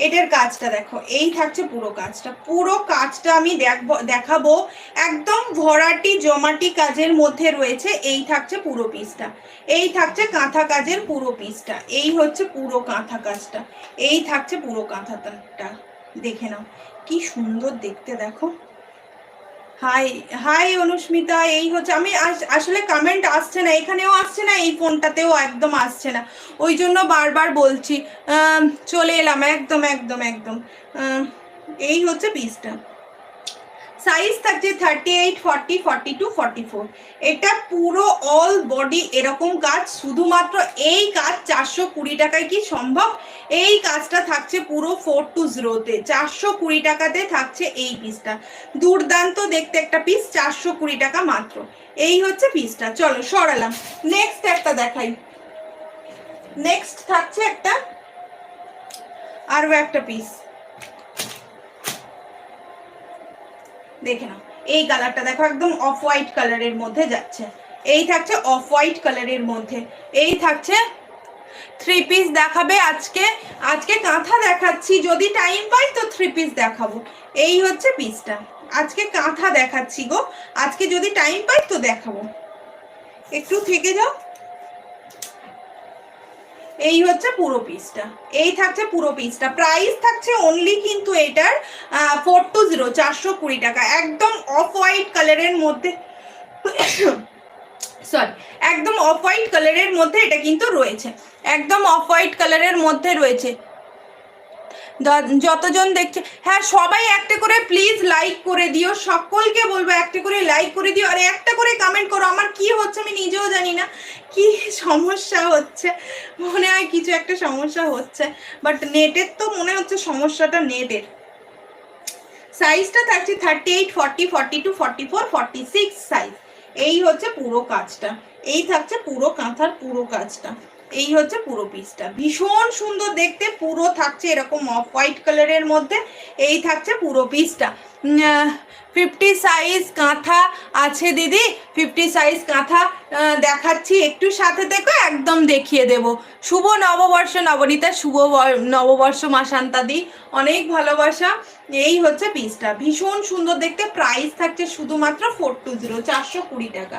এটার কাজটা দেখো, এই থাকছে পুরো কাজটা। পুরো কাজটা আমি দেখাবো, একদম ভরাটি জমাটি কাজের মধ্যে রয়েছে। এই থাকছে পুরো পিসটা, এই থাকছে কাঁথা কাজের পুরো পিসটা, এই হচ্ছে পুরো কাঁথা কাজটা, এই থাকছে পুরো কাঁথাটা। দেখে নাও কি সুন্দর দেখতে, দেখো। হাই হাই অনুস্মিতা, এই হচ্ছে, আমি আসলে কমেন্ট আসছে না, এখানেও আসছে না, এই ফোনটাতেও একদম আসছে না, ওই জন্য বারবার বলছি। চলে এলাম, একদম একদম একদম। এই হচ্ছে পিসটা। সাইজ থাকছে 38, 40, 42, 44। এটা পুরো অল বডি এরকম কাজ, শুধুমাত্র এই কাজ 420 টাকায় কি সম্ভব? এই কাজটা থাকছে পুরো 420-তে, 420 টাকাতে থাকছে এই পিসটা। দুর্দান্ত দেখতে একটা পিস, 420 টাকা মাত্র। এই হচ্ছে পিসটা। চলো সরালাম, নেক্সট একটা দেখাই। নেক্সট থাকছে একটা, আরো একটা পিস, দেখে নাও। এই কালারটা দেখো, একদম অফ হোয়াইট কালারের মধ্যে যাচ্ছে। এই থাকছে অফ হোয়াইট কালারের মধ্যে। এই থাকছে 3 পিস দেখাবে আজকে। আজকে কাঁথা দেখাচ্ছি, যদি টাইম পাই তো 3 পিস দেখাবো। এই হচ্ছে পিসটা। আজকে কাঁথা দেখাচ্ছি গো, আজকে যদি টাইম পাই তো দেখাবো, একটু থেকে যাও। এই হচ্ছে পুরো পিসটা, এই থাকছে পুরো পিসটা। প্রাইস থাকছে অনলি কিন্তু এটার 420, 420 টাকা। একদম অফ হোয়াইট কালারের মধ্যে, সরি, একদম অফ হোয়াইট কালারের মধ্যে এটা কিন্তু রয়েছে, একদম অফ হোয়াইট কালারের মধ্যে রয়েছে। যতজন দেখছে, হ্যাঁ সবাই একটা করে প্লিজ লাইক করে দিও, সকলকে বলবো একটা করে লাইক করে দিও, আর একটা করে কমেন্ট করো। আমার কি হচ্ছে আমি নিজেও জানি না, কি সমস্যা হচ্ছে, মনে হয় কিছু একটা সমস্যা হচ্ছে, বাট নেটের তো মনে হচ্ছে সমস্যাটা নেটের। সাইজটা থাকছে 38, 40, 42, 44, 46 সাইজ। এই হচ্ছে পুরো কাজটা, এই থাকছে পুরো কাঁথার পুরো কাজটা। এই হচ্ছে পুরো পিসটা, ভীষণ সুন্দর দেখতে, পুরো থাকছে এরকম অফ হোয়াইট কালারের মধ্যে। এই থাকছে পুরো পিসটা। 50 সাইজ কাঁথা আছে দিদি, 50 সাইজ কাঁথা দেখাচ্ছি, একটু সাথে দেখো, একদম দেখিয়ে দেব। শুভ নববর্ষ নবনীতা, শুভ নববর্ষ মা শান্তাদি, অনেক ভালোবাসা। এই হচ্ছে পিসটা, ভীষণ সুন্দর দেখতে। প্রাইস থাকছে শুধুমাত্র 420, 420 টাকা।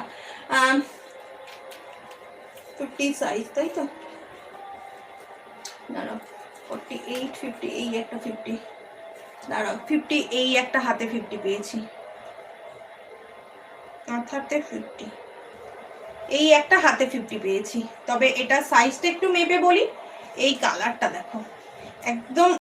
50 সাইজ, তাই তো? দাঁড়াও, 48, 50, এই একটা 50, দাঁড়াও 50, এই একটা হাতে 50 পেয়েছি, কাঁথাতে 50, এই একটা হাতে 50 পেয়েছি। তবে এটা সাইজটা একটু মেপে বলি, এই কালারটা দেখো, একদম